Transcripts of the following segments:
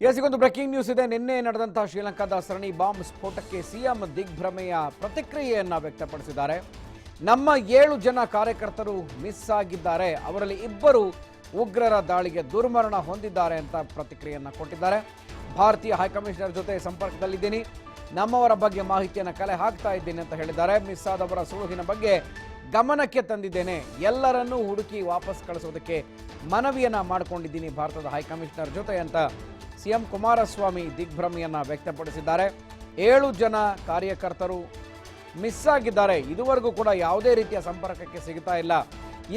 ಈಗೊಂದು breaking news ಇದೆ. ನಿನ್ನೆ ನಡೆದಂತಹ ಶ್ರೀಲಂಕಾದ ಸರಣಿ ಬಾಂಬ್ ಸ್ಫೋಟಕ್ಕೆ ಸಿಎಂ ದಿಗ್ಭ್ರಮೆಯ ಪ್ರತಿಕ್ರಿಯೆಯನ್ನ ವ್ಯಕ್ತಪಡಿಸಿದ್ದಾರೆ. ನಮ್ಮ 7 ಜನ ಕಾರ್ಯಕರ್ತರು ಮಿಸ್ ಆಗಿದ್ದಾರೆ, ಅವರಲ್ಲಿ 2 ಉಗ್ರರ ದಾಳಿಗೆ ದುರ್ಮರಣ ಹೊಂದಿದ್ದಾರೆ ಅಂತ ಪ್ರತಿಕ್ರಿಯೆಯನ್ನ ಕೊಟ್ಟಿದ್ದಾರೆ. ಭಾರತೀಯ ಹೈಕಮಿಷನರ್ ಜೊತೆ ಸಂಪರ್ಕದಲ್ಲಿದ್ದೀನಿ, ನಮ್ಮವರ ಬಗ್ಗೆ ಮಾಹಿತಿಯನ್ನು ಕಲೆ ಹಾಕ್ತಾ ಇದ್ದೀನಿ ಅಂತ ಹೇಳಿದ್ದಾರೆ. ಮಿಸ್ ಆದವರ ಸುಳುಹಿನ ಬಗ್ಗೆ ಗಮನಕ್ಕೆ ತಂದಿದ್ದೇನೆ, ಎಲ್ಲರನ್ನೂ ಹುಡುಕಿ ವಾಪಸ್ ಕಳಿಸೋದಕ್ಕೆ ಮನವಿಯನ್ನ ಮಾಡಿಕೊಂಡಿದ್ದೀನಿ ಭಾರತದ ಹೈಕಮಿಷನರ್ ಜೊತೆ ಅಂತ ಸಿಎಂ ಕುಮಾರಸ್ವಾಮಿ ದಿಗ್ಭ್ರಮೆಯನ್ನ ವ್ಯಕ್ತಪಡಿಸಿದ್ದಾರೆ. 7 ಜನ ಕಾರ್ಯಕರ್ತರು ಮಿಸ್ ಆಗಿದ್ದಾರೆ, ಇದುವರೆಗೂ ಕೂಡ ಯಾವುದೇ ರೀತಿಯ ಸಂಪರ್ಕಕ್ಕೆ ಸಿಗ್ತಾ ಇಲ್ಲ.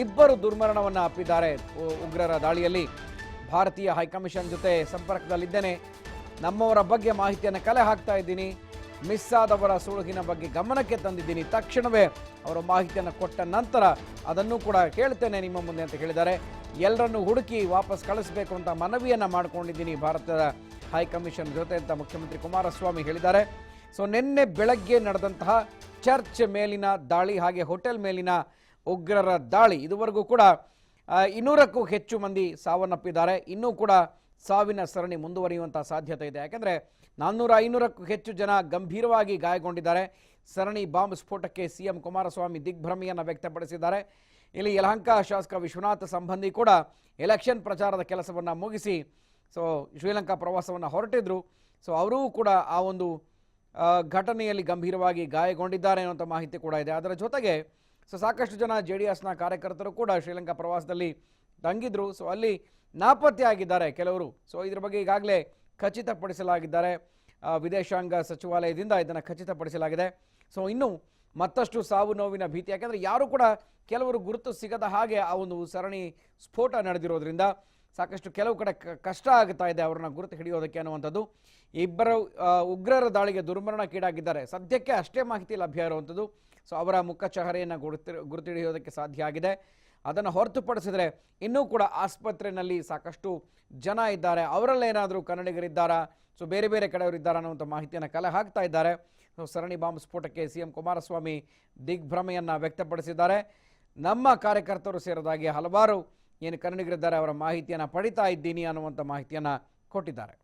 2 ದುರ್ಮರಣವನ್ನು ಅಪ್ಪಿದ್ದಾರೆ ಉಗ್ರರ ದಾಳಿಯಲ್ಲಿ. ಭಾರತೀಯ ಹೈಕಮಿಷನ್ ಜೊತೆ ಸಂಪರ್ಕದಲ್ಲಿದ್ದೇನೆ, ನಮ್ಮವರ ಬಗ್ಗೆ ಮಾಹಿತಿಯನ್ನು ಕಲೆ ಹಾಕ್ತಾ ಇದ್ದೀನಿ, ಮಿಸ್ ಆದವರ ಸುಳುಹಿನ ಬಗ್ಗೆ ಗಮನಕ್ಕೆ ತಂದಿದ್ದೀನಿ, ತಕ್ಷಣವೇ ಅವರ ಮಾಹಿತಿಯನ್ನು ಕೊಟ್ಟ ನಂತರ ಅದನ್ನು ಕೂಡ ಹೇಳ್ತೇನೆ ನಿಮ್ಮ ಮುಂದೆ ಅಂತ ಹೇಳಿದ್ದಾರೆ. ಎಲ್ಲರನ್ನು ಹುಡುಕಿ ವಾಪಸ್ ಕಳಿಸಬೇಕು ಅಂತ ಮನವಿಯನ್ನು ಮಾಡಿಕೊಂಡಿದ್ದೀನಿ ಭಾರತದ ಹೈಕಮಿಷನ್ ಜೊತೆ ಅಂತ ಮುಖ್ಯಮಂತ್ರಿ ಕುಮಾರಸ್ವಾಮಿ ಹೇಳಿದ್ದಾರೆ. ಸೊ ನಿನ್ನೆ ಬೆಳಗ್ಗೆ ನಡೆದಂತಹ ಚರ್ಚ್ ಮೇಲಿನ ದಾಳಿ ಹಾಗೆ ಹೋಟೆಲ್ ಮೇಲಿನ ಉಗ್ರರ ದಾಳಿ, ಇದುವರೆಗೂ ಕೂಡ 200ಕ್ಕೂ ಹೆಚ್ಚು ಮಂದಿ ಸಾವನ್ನಪ್ಪಿದ್ದಾರೆ. ಇನ್ನೂ ಕೂಡ ಸಾವಿನ ಸರಣಿ ಮುಂದುವರಿಯುವಂಥ ಸಾಧ್ಯತೆ ಇದೆ. ಯಾಕೆಂದರೆ 400-500ಕ್ಕೂ ಹೆಚ್ಚು ಜನ ಗಂಭೀರವಾಗಿ ಗಾಯಗೊಂಡಿದ್ದಾರೆ. ಸರಣಿ ಬಾಂಬ್ ಸ್ಫೋಟಕ್ಕೆ ಸಿಎಂ ಕುಮಾರಸ್ವಾಮಿ ದಿಗ್ಭ್ರಮೆಯನ್ನು ವ್ಯಕ್ತಪಡಿಸಿದ್ದಾರೆ. ಇಲ್ಲಿ ಯಲಹಂಕ ಶಾಸಕ ವಿಶ್ವನಾಥ ಸಂಬಂಧಿ ಕೂಡ ಎಲೆಕ್ಷನ್ ಪ್ರಚಾರದ ಕೆಲಸವನ್ನು ಮುಗಿಸಿ ಶ್ರೀಲಂಕಾ ಪ್ರವಾಸವನ್ನು ಹೊರಟಿದ್ರು. ಅವರೂ ಕೂಡ ಆ ಒಂದು ಘಟನೆಯಲ್ಲಿ ಗಂಭೀರವಾಗಿ ಗಾಯಗೊಂಡಿದ್ದಾರೆ ಅನ್ನುವಂಥ ಮಾಹಿತಿ ಕೂಡ ಇದೆ. ಅದರ ಜೊತೆಗೆ ಸಾಕಷ್ಟು ಜನ JDSನ ಕಾರ್ಯಕರ್ತರು ಕೂಡ ಶ್ರೀಲಂಕಾ ಪ್ರವಾಸದಲ್ಲಿ ತಂಗಿದ್ರು. ಅಲ್ಲಿ ನಾಪತ್ತೆಯಾಗಿದ್ದಾರೆ ಕೆಲವರು. ಇದ್ರ ಬಗ್ಗೆ ಈಗಾಗಲೇ ಖಚಿತಪಡಿಸಲಾಗಿದ್ದಾರೆ, ವಿದೇಶಾಂಗ ಸಚಿವಾಲಯದಿಂದ ಇದನ್ನು ಖಚಿತಪಡಿಸಲಾಗಿದೆ. ಇನ್ನು ಮತ್ತಷ್ಟು ಸಾವು ನೋವಿನ ಭೀತಿ, ಯಾಕೆಂದರೆ ಯಾರು ಕೂಡ ಕೆಲವರು ಗುರುತು ಸಿಗದ ಹಾಗೆ ಆ ಒಂದು ಸರಣಿ ಸ್ಫೋಟ ನಡೆದಿರೋದ್ರಿಂದ ಸಾಕಷ್ಟು ಕೆಲವು ಕಡೆ ಕಷ್ಟ ಆಗ್ತಾ ಇದೆ ಅವ್ರನ್ನ ಗುರುತು ಹಿಡಿಯೋದಕ್ಕೆ ಅನ್ನುವಂಥದ್ದು. 2 ಉಗ್ರರ ದಾಳಿಗೆ ದುರ್ಮರಣಕ್ಕೀಡಾಗಿದ್ದಾರೆ, ಸದ್ಯಕ್ಕೆ ಅಷ್ಟೇ ಮಾಹಿತಿ ಲಭ್ಯ ಇರುವಂಥದ್ದು. ಅವರ ಮುಖ ಚಹರೆಯನ್ನು ಗುರುತು ಹಿಡಿಯೋದಕ್ಕೆ ಸಾಧ್ಯ ಆಗಿದೆ. ಅದನ್ನು ಹೊರತುಪಡಿಸಿದರೆ ಇನ್ನೂ ಕೂಡ ಆಸ್ಪತ್ರೆಯಲ್ಲಿ ಸಾಕಷ್ಟು ಜನ ಇದ್ದಾರೆ, ಅವರಲ್ಲೇನಾದರೂ ಕನ್ನಡಿಗರಿದ್ದಾರಾ, ಬೇರೆ ಬೇರೆ ಕಡೆಯವರಿದ್ದಾರಾ ಅನ್ನುವಂಥ ಮಾಹಿತಿಯನ್ನು ಕಲೆ ಹಾಕ್ತಾ ಇದ್ದಾರೆ. ಸರಣಿ ಬಾಂಬ್ ಸ್ಫೋಟಕ್ಕೆ ಸಿಎಂ ಕುಮಾರಸ್ವಾಮಿ ದಿಗ್ಭ್ರಮೆಯನ್ನು ವ್ಯಕ್ತಪಡಿಸಿದ್ದಾರೆ. ನಮ್ಮ ಕಾರ್ಯಕರ್ತರು ಸೇರಿದಾಗಿ ಹಲವಾರು ಏನು ಕನ್ನಡಿಗರಿದ್ದಾರೆ ಅವರ ಮಾಹಿತಿಯನ್ನು ಪಡಿತಾ ಇದ್ದೀನಿ ಅನ್ನುವಂಥ ಮಾಹಿತಿಯನ್ನು ಕೊಟ್ಟಿದ್ದಾರೆ.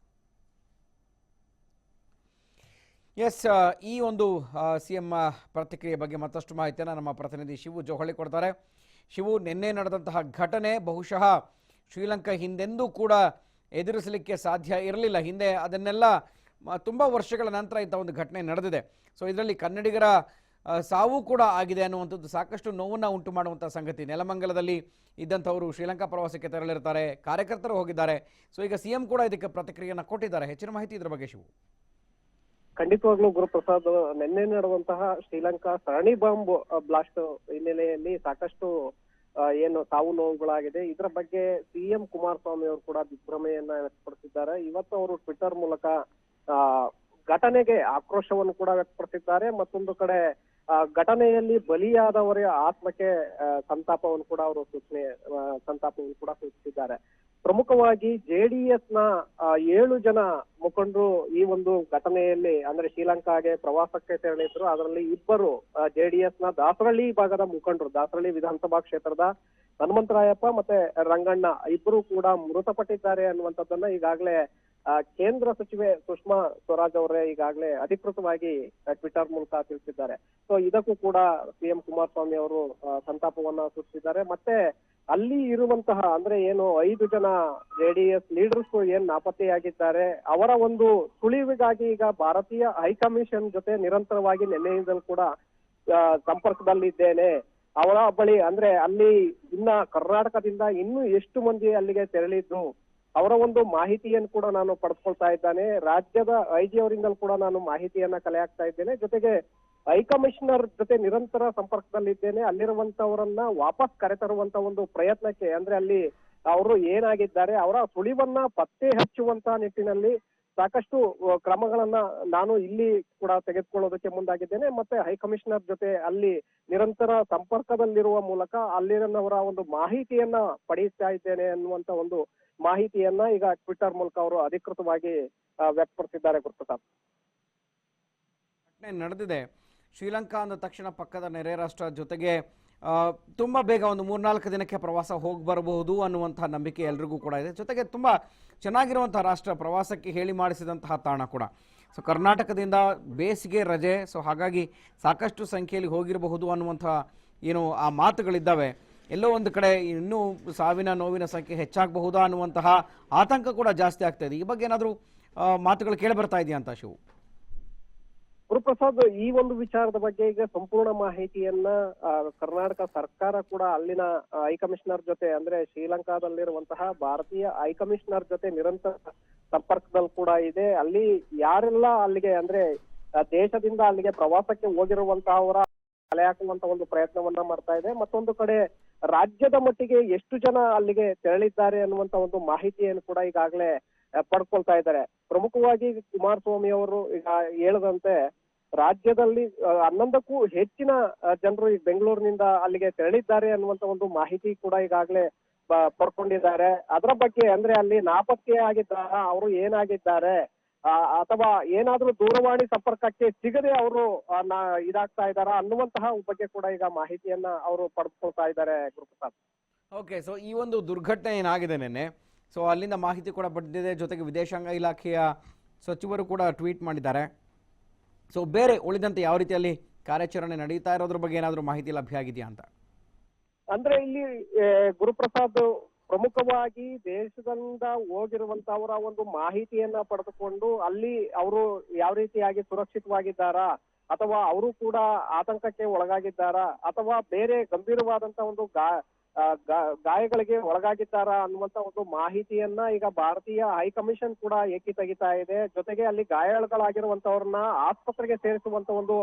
ಈ ಒಂದು ಸಿಎಂ ಪ್ರತಿಕ್ರಿಯೆ ಬಗ್ಗೆ ಮತ್ತಷ್ಟು ಮಾಹಿತಿಯನ್ನು ನಮ್ಮ ಪ್ರತಿನಿಧಿ ಶಿವು ಜೋಹಳಿ ಕೊಡ್ತಾರೆ. ಶಿವು, ನಿನ್ನೆ ನಡೆದಂತಹ ಘಟನೆ ಬಹುಶಃ ಶ್ರೀಲಂಕಾ ಹಿಂದೆಂದೂ ಕೂಡ ಎದುರಿಸಲಿಕ್ಕೆ ಸಾಧ್ಯ ಇರಲಿಲ್ಲ. ಹಿಂದೆ ಅದನ್ನೆಲ್ಲ ತುಂಬ ವರ್ಷಗಳ ನಂತರ ಇಂಥ ಒಂದು ಘಟನೆ ನಡೆದಿದೆ. ಇದರಲ್ಲಿ ಕನ್ನಡಿಗರ ಸಾವು ಕೂಡ ಆಗಿದೆ ಅನ್ನುವಂಥದ್ದು ಸಾಕಷ್ಟು ನೋವನ್ನು ಉಂಟು ಮಾಡುವಂಥ ಸಂಗತಿ. ನೆಲಮಂಗಲದಲ್ಲಿ ಇದ್ದಂಥವರು ಶ್ರೀಲಂಕಾ ಪ್ರವಾಸಕ್ಕೆ ತೆರಳಿರ್ತಾರೆ, ಕಾರ್ಯಕರ್ತರು ಹೋಗಿದ್ದಾರೆ. ಈಗ ಸಿಎಂ ಕೂಡ ಇದಕ್ಕೆ ಪ್ರತಿಕ್ರಿಯೆಯನ್ನು ಕೊಟ್ಟಿದ್ದಾರೆ. ಹೆಚ್ಚಿನ ಮಾಹಿತಿ ಇದರ ಬಗ್ಗೆ ಶಿವು. ಖಂಡಿತವಾಗ್ಲೂ ಗುರುಪ್ರಸಾದ್, ನಿನ್ನೆ ನಡೆದಂತಹ ಶ್ರೀಲಂಕಾ ಸರಣಿ ಬಾಂಬ್ ಬ್ಲಾಸ್ಟ್ ಹಿನ್ನೆಲೆಯಲ್ಲಿ ಸಾಕಷ್ಟು ಏನು ಸಾವು ನೋವುಗಳಾಗಿದೆ. ಇದರ ಬಗ್ಗೆ ಸಿಎಂ ಕುಮಾರಸ್ವಾಮಿ ಅವರು ಕೂಡ ದಿಗ್ಭ್ರಮೆಯನ್ನ ವ್ಯಕ್ತಪಡಿಸಿದ್ದಾರೆ. ಇವತ್ತು ಅವರು ಟ್ವಿಟರ್ ಮೂಲಕ ಘಟನೆಗೆ ಆಕ್ರೋಶವನ್ನು ಕೂಡ ವ್ಯಕ್ತಪಡಿಸಿದ್ದಾರೆ. ಮತ್ತೊಂದು ಕಡೆ ಘಟನೆಯಲ್ಲಿ ಬಲಿಯಾದವರ ಆತ್ಮಕ್ಕೆ ಸಂತಾಪವನ್ನು ಕೂಡ ಅವರು ಸಂತಾಪವನ್ನು ಕೂಡ ಸೂಚಿಸಿದ್ದಾರೆ. ಪ್ರಮುಖವಾಗಿ JDSನ 7 ಜನ ಮುಖಂಡರು ಈ ಒಂದು ಘಟನೆಯಲ್ಲಿ ಅಂದ್ರೆ ಶ್ರೀಲಂಕಾಗೆ ಪ್ರವಾಸಕ್ಕೆ ತೆರಳಿದ್ರು. ಅದರಲ್ಲಿ 2 JDSನ ದಾಸರಳ್ಳಿ ಭಾಗದ ಮುಖಂಡರು, ದಾಸರಳ್ಳಿ ವಿಧಾನಸಭಾ ಕ್ಷೇತ್ರದ ಹನುಮಂತರಾಯಪ್ಪ ಮತ್ತೆ ರಂಗಣ್ಣ, 2 ಕೂಡ ಮೃತಪಟ್ಟಿದ್ದಾರೆ ಅನ್ನುವಂಥದ್ದನ್ನ ಈಗಾಗಲೇ ಕೇಂದ್ರ ಸಚಿವೆ ಸುಷ್ಮಾ ಸ್ವರಾಜ್ ಅವರೇ ಈಗಾಗಲೇ ಅಧಿಕೃತವಾಗಿ ಟ್ವಿಟರ್ ಮೂಲಕ ತಿಳಿಸಿದ್ದಾರೆ. ಇದಕ್ಕೂ ಕೂಡ ಸಿಎಂ ಕುಮಾರಸ್ವಾಮಿ ಅವರು ಸಂತಾಪವನ್ನ ಸೂಚಿಸಿದ್ದಾರೆ. ಮತ್ತೆ ಅಲ್ಲಿ ಇರುವಂತಹ ಅಂದ್ರೆ ಏನು 5 ಜನ JDS ಲೀಡರ್ಸ್ ಏನ್ ನಾಪತ್ತೆಯಾಗಿದ್ದಾರೆ ಅವರ ಒಂದು ಸುಳಿವಿಗಾಗಿ ಈಗ ಭಾರತೀಯ ಹೈಕಮಿಷನ್ ಜೊತೆ ನಿರಂತರವಾಗಿ ನಿನ್ನೆಯಿಂದಲೂ ಕೂಡ ಸಂಪರ್ಕದಲ್ಲಿದ್ದೇನೆ. ಅವರ ಬಳಿ ಅಂದ್ರೆ ಅಲ್ಲಿ ಇನ್ನ ಕರ್ನಾಟಕದಿಂದ ಇನ್ನೂ ಎಷ್ಟು ಮಂದಿ ಅಲ್ಲಿಗೆ ತೆರಳಿದ್ರು ಅವರ ಒಂದು ಮಾಹಿತಿಯನ್ನು ಕೂಡ ನಾನು ಪಡೆದುಕೊಳ್ತಾ ಇದ್ದಾನೆ. ರಾಜ್ಯದ IG ಅವರಿಂದಲೂ ಕೂಡ ನಾನು ಮಾಹಿತಿಯನ್ನ ಕಲೆ ಹಾಕ್ತಾ ಇದ್ದೇನೆ. ಜೊತೆಗೆ ಹೈಕಮಿಷನರ್ ಜೊತೆ ನಿರಂತರ ಸಂಪರ್ಕದಲ್ಲಿದ್ದೇನೆ. ಅಲ್ಲಿರುವಂತವರನ್ನ ವಾಪಸ್ ಕರೆತರುವಂತ ಒಂದು ಪ್ರಯತ್ನಕ್ಕೆ ಅಂದ್ರೆ ಅಲ್ಲಿ ಅವರು ಏನಾಗಿದ್ದಾರೆ ಅವರ ಸುಳಿವನ್ನ ಪತ್ತೆ ಹಚ್ಚುವಂತ ನಿಟ್ಟಿನಲ್ಲಿ ಸಾಕಷ್ಟು ಕ್ರಮಗಳನ್ನ ನಾನು ಇಲ್ಲಿ ಕೂಡ ತೆಗೆದುಕೊಳ್ಳೋದಕ್ಕೆ ಮುಂದಾಗಿದ್ದೇನೆ. ಮತ್ತೆ ಹೈಕಮಿಷನರ್ ಜೊತೆ ಅಲ್ಲಿ ನಿರಂತರ ಸಂಪರ್ಕದಲ್ಲಿರುವ ಮೂಲಕ ಅಲ್ಲಿನವರ ಒಂದು ಮಾಹಿತಿಯನ್ನ ಪಡೆಯುತ್ತಾ ಇದ್ದೇನೆ ಅನ್ನುವಂತ ಒಂದು ಮಾಹಿತಿಯನ್ನ ಈಗ ಟ್ವಿಟರ್ ಮೂಲಕ ಅವರು ಅಧಿಕೃತವಾಗಿ ವ್ಯಕ್ತಪಡಿಸಿದ್ದಾರೆ. ಗುರುಪ್ರಸಾದ್, ನಡೆದಿದೆ ಶ್ರೀಲಂಕಾ ಅಂದ ತಕ್ಷಣ ಪಕ್ಕದ ನೆರೆ ರಾಷ್ಟ್ರ ಜೊತೆಗೆ ತುಂಬ ಬೇಗ ಒಂದು 3-4 ದಿನಕ್ಕೆ ಪ್ರವಾಸ ಹೋಗಿ ಬರಬಹುದು ಅನ್ನುವಂತಹ ನಂಬಿಕೆ ಎಲ್ರಿಗೂ ಕೂಡ ಇದೆ. ಜೊತೆಗೆ ತುಂಬ ಚೆನ್ನಾಗಿರುವಂತಹ ರಾಷ್ಟ್ರ, ಪ್ರವಾಸಕ್ಕೆ ಹೇಳಿ ಮಾಡಿಸಿದಂತಹ ತಾಣ ಕೂಡ. ಸೊ ಕರ್ನಾಟಕದಿಂದ ಬೇಸಿಗೆ ರಜೆ, ಸೊ ಹಾಗಾಗಿ ಸಾಕಷ್ಟು ಸಂಖ್ಯೆಯಲ್ಲಿ ಹೋಗಿರಬಹುದು ಅನ್ನುವಂತಹ ಏನು ಆ ಮಾತುಗಳಿದ್ದಾವೆ. ಎಲ್ಲೋ ಒಂದು ಕಡೆ ಇನ್ನೂ ಸಾವಿನ ನೋವಿನ ಸಂಖ್ಯೆ ಹೆಚ್ಚಾಗಬಹುದಾ ಅನ್ನುವಂತಹ ಆತಂಕ ಕೂಡ ಜಾಸ್ತಿ ಆಗ್ತಾ ಇದೆ. ಈ ಬಗ್ಗೆ ಏನಾದರೂ ಮಾತುಗಳು ಕೇಳಿ ಬರ್ತಾ ಇದೆಯಾ ಅಂತ ಶಿವು? ಗುರುಪ್ರಸಾದ್, ಈ ಒಂದು ವಿಚಾರದ ಬಗ್ಗೆ ಈಗ ಸಂಪೂರ್ಣ ಮಾಹಿತಿಯನ್ನ ಕರ್ನಾಟಕ ಸರ್ಕಾರ ಕೂಡ ಅಲ್ಲಿನ ಹೈಕಮಿಷನರ್ ಜೊತೆ, ಅಂದ್ರೆ ಶ್ರೀಲಂಕಾದಲ್ಲಿರುವಂತಹ ಭಾರತೀಯ ಹೈಕಮಿಷನರ್ ಜೊತೆ ನಿರಂತರ ಸಂಪರ್ಕದಲ್ಲಿ ಕೂಡ ಇದೆ. ಅಲ್ಲಿ ಯಾರೆಲ್ಲ ಅಲ್ಲಿಗೆ ಅಂದ್ರೆ ದೇಶದಿಂದ ಅಲ್ಲಿಗೆ ಪ್ರವಾಸಕ್ಕೆ ಹೋಗಿರುವಂತಹವರ ತಲೆ ಹಾಕುವಂತ ಒಂದು ಪ್ರಯತ್ನವನ್ನ ಮಾಡ್ತಾ ಇದೆ. ಮತ್ತೊಂದು ಕಡೆ ರಾಜ್ಯದ ಮಟ್ಟಿಗೆ ಎಷ್ಟು ಜನ ಅಲ್ಲಿಗೆ ತೆರಳಿದ್ದಾರೆ ಅನ್ನುವಂತ ಒಂದು ಮಾಹಿತಿಯನ್ನು ಕೂಡ ಈಗಾಗಲೇ ಪಡ್ಕೊಳ್ತಾ ಇದ್ದಾರೆ. ಪ್ರಮುಖವಾಗಿ ಕುಮಾರಸ್ವಾಮಿ ಅವರು ಈಗ ಹೇಳದಂತೆ ರಾಜ್ಯದಲ್ಲಿ 11ಕ್ಕೂ ಹೆಚ್ಚಿನ ಜನರು ಈ ಬೆಂಗಳೂರಿನಿಂದ ಅಲ್ಲಿಗೆ ತೆರಳಿದ್ದಾರೆ ಅನ್ನುವಂತ ಒಂದು ಮಾಹಿತಿ ಕೂಡ ಈಗಾಗಲೇ ಪಡ್ಕೊಂಡಿದ್ದಾರೆ. ಅದರ ಬಗ್ಗೆ ಅಂದ್ರೆ ಅಲ್ಲಿ ನಾಪತ್ತೆ ಆಗಿದ್ದಾರ, ಅವರು ಏನಾಗಿದ್ದಾರೆ, ಅಥವಾ ಏನಾದ್ರೂ ದೂರವಾಣಿ ಸಂಪರ್ಕಕ್ಕೆ ಸಿಗದೆ ಅವರು ಇದಾಗ್ತಾ ಇದ್ದಾರಾ ಅನ್ನುವಂತಹ ಬಗ್ಗೆ ಕೂಡ ಈಗ ಮಾಹಿತಿಯನ್ನ ಅವರು ಪಡೆದುಕೊಳ್ತಾ ಇದ್ದಾರೆ ಗುರುಪ್ರಸಾದ್. ಓಕೆ, ಸೊ ಈ ಒಂದು ದುರ್ಘಟನೆ ಏನಾಗಿದೆ ನಿನ್ನೆ, ಸೊ ಅಲ್ಲಿಂದ ಮಾಹಿತಿ ಕೂಡ ಬಂದಿದೆ. ಜೊತೆಗೆ ವಿದೇಶಾಂಗ ಇಲಾಖೆಯ ಸಚಿವರು ಕೂಡ ಟ್ವೀಟ್ ಮಾಡಿದ್ದಾರೆ. ಸೊ ಬೇರೆ ಉಳಿದಂತೆ ಯಾವ ರೀತಿಯಲ್ಲಿ ಕಾರ್ಯಾಚರಣೆ ನಡೀತಾ ಇರೋದ್ರ ಬಗ್ಗೆ ಏನಾದರೂ ಮಾಹಿತಿ ಲಭ್ಯ ಆಗಿದೆಯಾ ಅಂತ? ಅಂದ್ರೆ ಇಲ್ಲಿ ಗುರುಪ್ರಸಾದ್, ಪ್ರಮುಖವಾಗಿ ದೇಶದಿಂದ ಹೋಗಿರುವಂತವರ ಒಂದು ಮಾಹಿತಿಯನ್ನ ಪಡೆದುಕೊಂಡು ಅಲ್ಲಿ ಅವರು ಯಾವ ರೀತಿಯಾಗಿ ಸುರಕ್ಷಿತವಾಗಿದ್ದಾರಾ, ಅಥವಾ ಅವರು ಕೂಡ ಆತಂಕಕ್ಕೆ ಒಳಗಾಗಿದ್ದಾರಾ, ಅಥವಾ ಬೇರೆ ಗಂಭೀರವಾದಂತ ಒಂದು ಗಾಯಗಳಿಗೆ ಒಳಗಾಗಿದ್ದಾರಾ ಅನ್ನುವಂತ ಒಂದು ಮಾಹಿತಿಯನ್ನ ಈಗ ಭಾರತೀಯ ಹೈಕಮಿಷನ್ ಕೂಡ ಏಕಿ ತೆಗಿತಾ ಇದೆ. ಜೊತೆಗೆ ಅಲ್ಲಿ ಗಾಯಗಳಾಗಿರುವಂತವ್ರನ್ನ ಆಸ್ಪತ್ರೆಗೆ ಸೇರಿಸುವಂತ ಒಂದು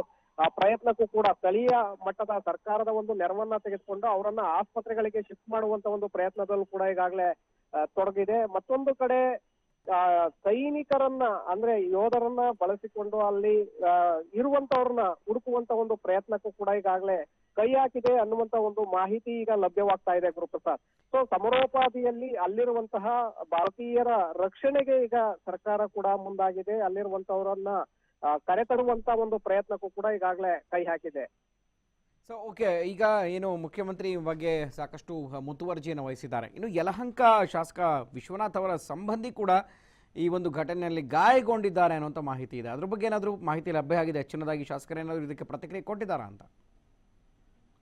ಪ್ರಯತ್ನಕ್ಕೂ ಕೂಡ ಸ್ಥಳೀಯ ಮಟ್ಟದ ಸರ್ಕಾರದ ಒಂದು ನೆರವನ್ನ ತೆಗೆದುಕೊಂಡು ಅವರನ್ನ ಆಸ್ಪತ್ರೆಗಳಿಗೆ ಶಿಫ್ಟ್ ಮಾಡುವಂತ ಒಂದು ಪ್ರಯತ್ನದಲ್ಲೂ ಕೂಡ ಈಗಾಗಲೇ ತೊಡಗಿದೆ. ಮತ್ತೊಂದು ಕಡೆ ಸೈನಿಕರನ್ನ ಅಂದ್ರೆ ಯೋಧರನ್ನ ಬಳಸಿಕೊಂಡು ಅಲ್ಲಿ ಇರುವಂತವ್ರನ್ನ ಹುಡುಕುವಂತ ಒಂದು ಪ್ರಯತ್ನಕ್ಕೂ ಕೂಡ ಈಗಾಗಲೇ ಕೈ ಹಾಕಿದೆ ಅನ್ನುವಂತ ಒಂದು ಮಾಹಿತಿ ಈಗ ಲಭ್ಯವಾಗ್ತಾ ಇದೆ ಗುರುಪ್ರಸಾದ್. ಸೊ ಸಮರೋಪಾದಿಯಲ್ಲಿ ಅಲ್ಲಿರುವಂತಹ ಭಾರತೀಯರ ರಕ್ಷಣೆಗೆ ಈಗ ಸರ್ಕಾರ ಕೂಡ ಮುಂದಾಗಿದೆ. ಅಲ್ಲಿರುವಂತವರನ್ನ ಕರೆತರುವಂತ ಒಂದು ಪ್ರಯತ್ನಕ್ಕೂ ಕೂಡ ಈಗಾಗಲೇ ಕೈ ಹಾಕಿದೆ. ಸೊ ಓಕೆ, ಈಗ ಏನು ಮುಖ್ಯಮಂತ್ರಿ ಬಗ್ಗೆ ಸಾಕಷ್ಟು ಮುತುವರ್ಜಿಯನ್ನು ವಹಿಸಿದ್ದಾರೆ. ಇನ್ನು ಯಲಹಂಕ ಶಾಸಕ ವಿಶ್ವನಾಥ್ ಅವರ ಸಂಬಂಧಿ ಕೂಡ ಈ ಒಂದು ಘಟನೆಯಲ್ಲಿ ಗಾಯಗೊಂಡಿದ್ದಾರೆ ಅನ್ನುವಂಥ ಮಾಹಿತಿ ಇದೆ. ಅದ್ರ ಬಗ್ಗೆ ಏನಾದರೂ ಮಾಹಿತಿ ಲಭ್ಯ ಆಗಿದೆ? ಹೆಚ್ಚಿನದಾಗಿ ಶಾಸಕರೇನಾದರೂ ಇದಕ್ಕೆ ಪ್ರತಿಕ್ರಿಯೆ ಕೊಟ್ಟಿದ್ದಾರಾ ಅಂತ?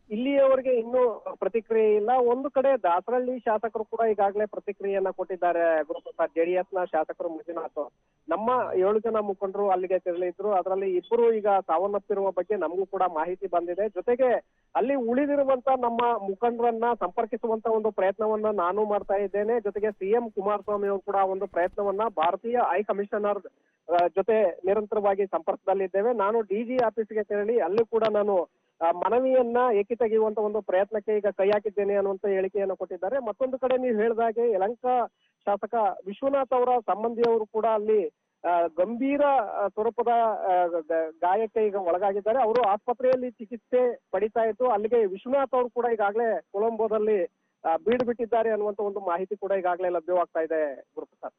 ಇಲ್ಲಿಯವರೆಗೆ ಇನ್ನೂ ಪ್ರತಿಕ್ರಿಯೆ ಇಲ್ಲ. ಒಂದು ಕಡೆ ದಾಸರಳ್ಳಿ ಶಾಸಕರು ಕೂಡ ಈಗಾಗಲೇ ಪ್ರತಿಕ್ರಿಯೆಯನ್ನ ಕೊಟ್ಟಿದ್ದಾರೆ ಗುರುಪ್ರಸಾದ್. ಜೆಡಿಎಸ್ ನ ಶಾಸಕರು ಮಂಜುನಾಥ್, ನಮ್ಮ 7 ಜನ ಮುಖಂಡರು ಅಲ್ಲಿಗೆ ತೆರಳಿದ್ರು, ಅದರಲ್ಲಿ 2 ಈಗ ಸಾವನ್ನಪ್ಪಿರುವ ಬಗ್ಗೆ ನಮಗೂ ಕೂಡ ಮಾಹಿತಿ ಬಂದಿದೆ. ಜೊತೆಗೆ ಅಲ್ಲಿ ಉಳಿದಿರುವಂತ ನಮ್ಮ ಮುಖಂಡರನ್ನ ಸಂಪರ್ಕಿಸುವಂತ ಒಂದು ಪ್ರಯತ್ನವನ್ನ ನಾನು ಮಾಡ್ತಾ ಇದ್ದೇನೆ. ಜೊತೆಗೆ ಸಿಎಂ ಕುಮಾರಸ್ವಾಮಿ ಅವರು ಕೂಡ ಒಂದು ಪ್ರಯತ್ನವನ್ನ ಭಾರತೀಯ ಹೈ ಕಮಿಷನರ್ ಜೊತೆ ನಿರಂತರವಾಗಿ ಸಂಪರ್ಕದಲ್ಲಿದ್ದೇವೆ. ನಾನು ಡಿಜಿ ಆಫೀಸ್ಗೆ ತೆರಳಿ ಅಲ್ಲಿ ಕೂಡ ನಾನು ಮನವಿಯನ್ನ ಏಕಿ ತೆಗೆಯುವಂತ ಒಂದು ಪ್ರಯತ್ನಕ್ಕೆ ಈಗ ಕೈ ಹಾಕಿದ್ದೇನೆ ಅನ್ನುವಂತ ಹೇಳಿಕೆಯನ್ನು ಕೊಟ್ಟಿದ್ದಾರೆ. ಮತ್ತೊಂದು ಕಡೆ ನೀವು ಹೇಳಿದಾಗೆ ಯಲಹಂಕ ಶಾಸಕ ವಿಶ್ವನಾಥ್ ಅವರ ಸಂಬಂಧಿಯವರು ಕೂಡ ಅಲ್ಲಿ ಗಂಭೀರ ಸ್ವರೂಪದ ಗಾಯಕ್ಕೆ ಈಗ ಒಳಗಾಗಿದ್ದಾರೆ. ಅವರು ಆಸ್ಪತ್ರೆಯಲ್ಲಿ ಚಿಕಿತ್ಸೆ ಪಡಿತಾ ಇದ್ದು ಅಲ್ಲಿಗೆ ವಿಶ್ವನಾಥ್ ಅವರು ಕೂಡ ಈಗಾಗಲೇ ಕೊಲಂಬೋದಲ್ಲಿ ಬೀಡು ಬಿಟ್ಟಿದ್ದಾರೆ ಅನ್ನುವಂತ ಒಂದು ಮಾಹಿತಿ ಕೂಡ ಈಗಾಗಲೇ ಲಭ್ಯವಾಗ್ತಾ ಇದೆ ಗುರುಪ್ರಸಾದ್.